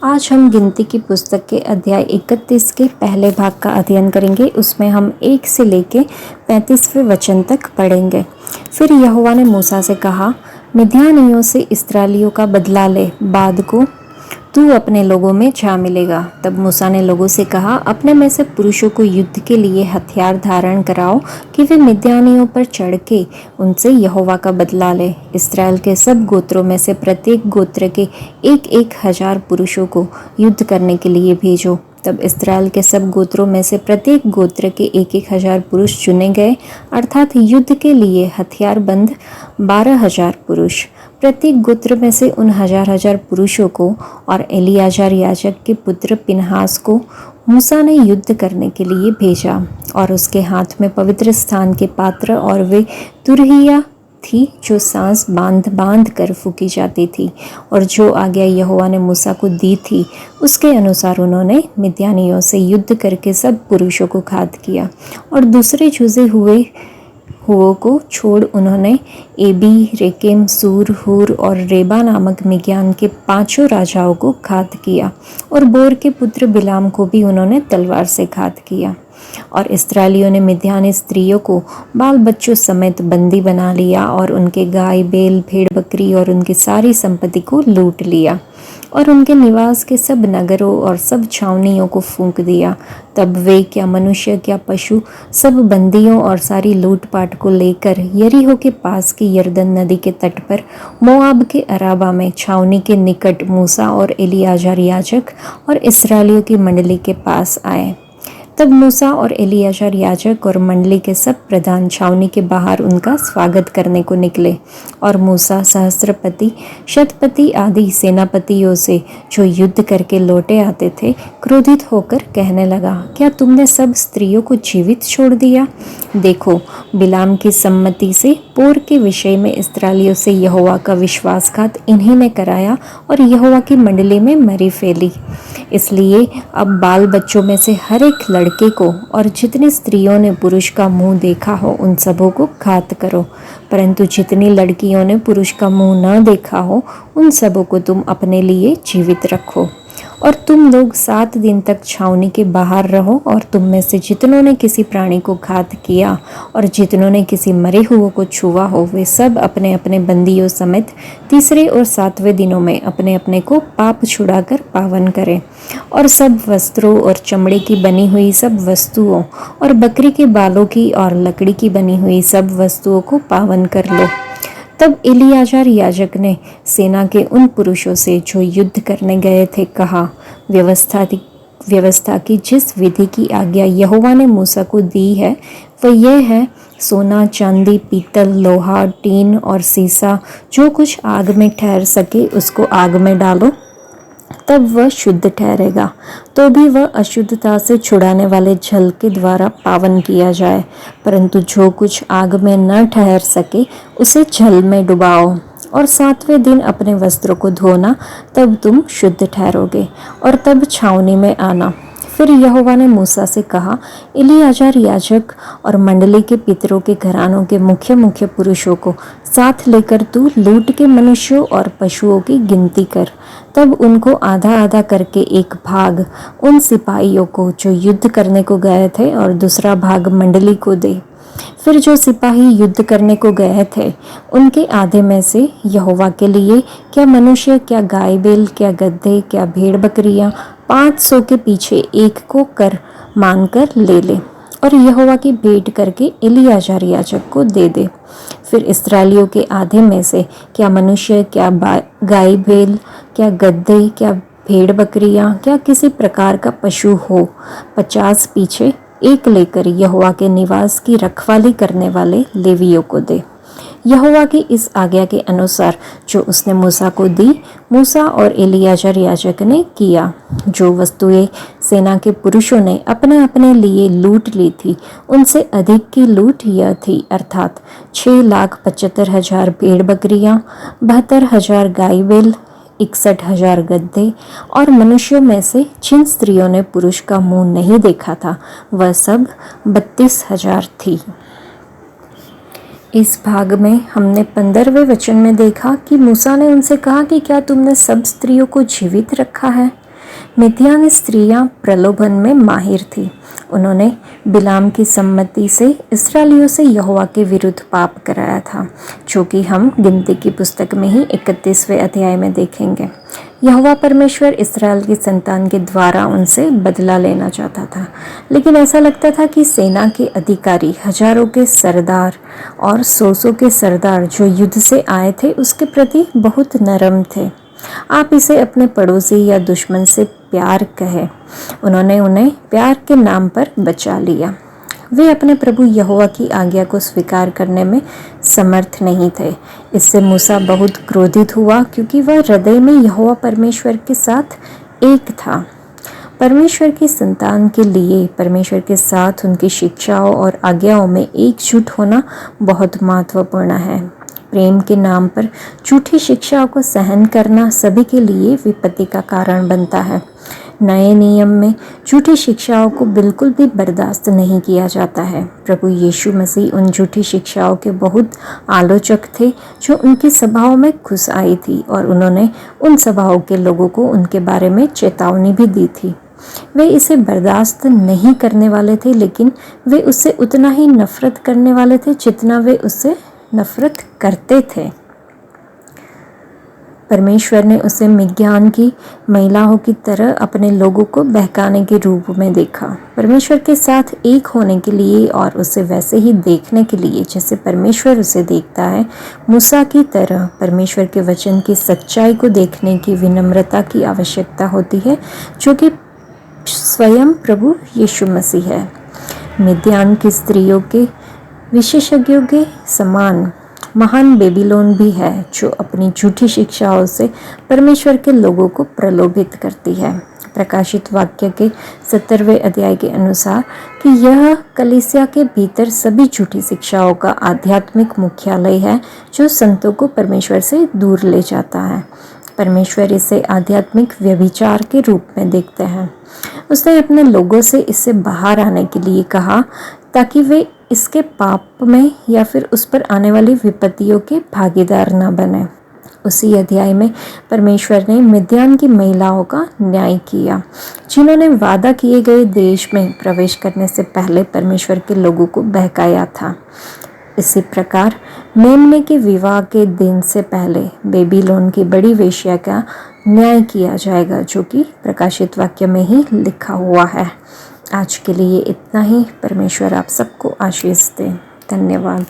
आज हम गिनती की पुस्तक के अध्याय 31 के पहले भाग का अध्ययन करेंगे। उसमें हम 1 से लेके 35वें वचन तक पढ़ेंगे। फिर यहोवा ने मूसा से कहा, मिद्यानियों से इस्राएलियों का बदला ले, बाद को तू अपने लोगों में जा मिलेगा। तब मूसा ने लोगों से कहा, अपने में से पुरुषों को युद्ध के लिए हथियार धारण कराओ कि वे मिद्यानियों पर चढ़ के उनसे यहोवा का बदला ले। इस्राएल के सब गोत्रों में से प्रत्येक गोत्र के 1,000 पुरुषों को युद्ध करने के लिए भेजो। तब इस्राएल के सब गोत्रों में से प्रत्येक गोत्र के 1,000 पुरुष चुने गए, अर्थात युद्ध के लिए हथियारबंद 12,000 पुरुष। प्रत्येक गोत्र में से उन हजार पुरुषों को और एलियाजर याजक के पुत्र पिनहास को मूसा ने युद्ध करने के लिए भेजा, और उसके हाथ में पवित्र स्थान के पात्र और वे तुरहिया थी जो सांस बांध बांध कर फूकी जाती थी, और जो आज्ञा यहोवा ने मूसा को दी थी उसके अनुसार उन्होंने मिद्यानियों से युद्ध करके सब पुरुषों को घात किया। और दूसरे जुजे हुओं को छोड़ उन्होंने एबी, रेकेम, सूर, हूर और रेबा नामक मिद्यान के 5 राजाओं को घात किया, और बोर के पुत्र बिलाम को भी उन्होंने तलवार से घात किया। और इस्राएलियों ने मिद्यानी स्त्रियों को बाल बच्चों समेत बंदी बना लिया, और उनके गाय, बैल, भेड़, बकरी और उनकी सारी संपत्ति को लूट लिया, और उनके निवास के सब नगरों और सब छावनियों को फूंक दिया। तब वे, क्या मनुष्य क्या पशु, सब बंदियों और सारी लूटपाट को लेकर यरीहो के पास की यरदन नदी के तट पर मोआब के अराबा में छावनी के निकट मूसा और एलियाजर याजक और इस्राएलियों की मंडली के पास आए। तब मूसा और एलियाजर याजक और मंडली के सब प्रधान छावनी के बाहर उनका स्वागत करने को निकले। और मूसा सहस्त्रपति, शतपति आदि सेनापतियों से जो युद्ध करके लौटे आते थे क्रोधित होकर कहने लगा, क्या तुमने सब स्त्रियों को जीवित छोड़ दिया? देखो, बिलाम की सम्मति से पोर के विषय में इस्राएलियों से यहोवा का विश्वासघात इन्हीं ने कराया, और यहोवा की मंडली में मरी फैली। इसलिए अब बाल बच्चों में से हर एक लड़के को और जितनी स्त्रियों ने पुरुष का मुंह देखा हो उन सबों को घात करो, परंतु जितनी लड़कियों ने पुरुष का मुंह न देखा हो उन सबों को तुम अपने लिए जीवित रखो। और तुम लोग 7 दिन तक छावनी के बाहर रहो, और तुम में से जितनों ने किसी प्राणी को घात किया और जितनों ने किसी मरे हुए को छुआ हो, वे सब अपने अपने बंदियों समेत 3 और 7वें दिनों में अपने अपने को पाप छुड़ाकर पावन करें। और सब वस्त्रों और चमड़े की बनी हुई सब वस्तुओं और बकरी के बालों की और लकड़ी की बनी हुई सब वस्तुओं को पावन कर लो। तब एलियाजर याजक ने सेना के उन पुरुषों से जो युद्ध करने गए थे कहा, व्यवस्था की जिस विधि की आज्ञा यहोवा ने मूसा को दी है वह यह है, सोना, चांदी, पीतल, लोहा, टीन और सीसा जो कुछ आग में ठहर सके उसको आग में डालो, तब वह शुद्ध ठहरेगा। तो भी वह अशुद्धता से छुड़ाने वाले जल के द्वारा पावन किया जाए, परंतु जो कुछ आग में न ठहर सके उसे जल में डुबाओ। और 7वें दिन अपने वस्त्रों को धोना, तब तुम शुद्ध ठहरोगे, और तब छावनी में आना। फिर यहोवा ने मूसा से कहा, एलियाजर याजक और मंडली के पितरों के घरानों के मुख्य मुख्य पुरुषों को साथ लेकर तू लूट के मनुष्यों और पशुओं की गिनती कर। तब उनको आधा आधा करके एक भाग उन सिपाहियों को जो युद्ध करने को गए थे, और दूसरा भाग मंडली को दे। फिर जो सिपाही युद्ध करने को गए थे उनके आधे में से यहोवा के लिए क्या मनुष्य, क्या गाय बैल, क्या गड्ढे, क्या भेड़ बकरियां 500 के पीछे एक को कर मानकर ले ले, और यहोवा की भेंट करके एलियाजर याजक को दे दे। फिर इस्राएलियों के आधे में से क्या मनुष्य, क्या गाय बैल, क्या गड्ढे, क्या भेड़ बकरियां, क्या किसी प्रकार का पशु हो, 50 पीछे एक लेकर यहोवा के निवास की रखवाली करने वाले लेवियों को दे। यहोवा की इस आज्ञा के अनुसार जो उसने मूसा को दी, मूसा और एलियाजर याजक ने किया। जो वस्तुएं सेना के पुरुषों ने अपने अपने लिए लूट ली थी उनसे अधिक की लूट यह थी, अर्थात 6,75,000 भेड़ बकरियां, 72,000 गाय बैल, 61,000 गड्ढे, और मनुष्यों में से जिन स्त्रियों ने पुरुष का मुंह नहीं देखा था वह सब 32,000 थी। इस भाग में हमने 15वें वचन में देखा कि मूसा ने उनसे कहा कि क्या तुमने सब स्त्रियों को जीवित रखा है? मिद्यान स्त्रियां प्रलोभन में माहिर थी। उन्होंने बिलाम की सम्मति से इस्राएलियों से यहोवा के विरुद्ध पाप कराया था, जो कि हम गिनती की पुस्तक में ही 31वें अध्याय में देखेंगे। यहोवा परमेश्वर इस्राएल की संतान के द्वारा उनसे बदला लेना चाहता था, लेकिन ऐसा लगता था कि सेना के अधिकारी, हजारों के सरदार और सौ के सरदार जो युद्ध से आए थे उसके प्रति बहुत नरम थे। आप इसे अपने पड़ोसी या दुश्मन से प्यार कहें। उन्होंने उन्हें प्यार के नाम पर बचा लिया। वे अपने प्रभु यहोवा की आज्ञा को स्वीकार करने में समर्थ नहीं थे। इससे मूसा बहुत क्रोधित हुआ, क्योंकि वह हृदय में यहोवा परमेश्वर के साथ एक था। परमेश्वर की संतान के लिए परमेश्वर के साथ उनकी शिक्षाओं और आज्ञाओं में एकजुट होना बहुत महत्वपूर्ण है। प्रेम के नाम पर झूठी शिक्षाओं को सहन करना सभी के लिए विपत्ति का कारण बनता है। नए नियम में झूठी शिक्षाओं को बिल्कुल भी बर्दाश्त नहीं किया जाता है। प्रभु यीशु मसीह उन झूठी शिक्षाओं के बहुत आलोचक थे जो उनकी सभाओं में घुस आई थी, और उन्होंने उन सभाओं के लोगों को उनके बारे में चेतावनी भी दी थी। वे इसे बर्दाश्त नहीं करने वाले थे, लेकिन वे उससे उतना ही नफरत करने वाले थे जितना वे उससे नफरत करते थे। परमेश्वर ने उसे मिद्यान की महिलाओं की तरह अपने लोगों को बहकाने के रूप में देखा। परमेश्वर के साथ एक होने के लिए और उसे वैसे ही देखने के लिए जैसे परमेश्वर उसे देखता है, मूसा की तरह परमेश्वर के वचन की सच्चाई को देखने की विनम्रता की आवश्यकता होती है, जो कि स्वयं प्रभु यीशु मसीह है। मिद्यान की स्त्रियों के विशेषज्ञों के समान महान बेबीलोन भी है, जो अपनी झूठी शिक्षाओं से परमेश्वर के लोगों को प्रलोभित करती है। प्रकाशित वाक्य के 17वें अध्याय के अनुसार कि यह कलीसिया के भीतर सभी झूठी शिक्षाओं का आध्यात्मिक मुख्यालय है, जो संतों को परमेश्वर से दूर ले जाता है। परमेश्वर इसे आध्यात्मिक व्यभिचार के रूप में देखते हैं। उसने अपने लोगों से इससे बाहर आने के लिए कहा, ताकि वे इसके पाप में या फिर उस पर आने वाली विपत्तियों के भागीदार न बने। उसी अध्याय में परमेश्वर ने मिद्यान की महिलाओं का न्याय किया, जिन्होंने वादा किए गए देश में प्रवेश करने से पहले परमेश्वर के लोगों को बहकाया था। इसी प्रकार मेमने के विवाह के दिन से पहले बेबीलोन की बड़ी वेश्या का न्याय किया जाएगा, जो कि प्रकाशित वाक्य में ही लिखा हुआ है। आज के लिए इतना ही। परमेश्वर आप सबको आशीष दे। धन्यवाद।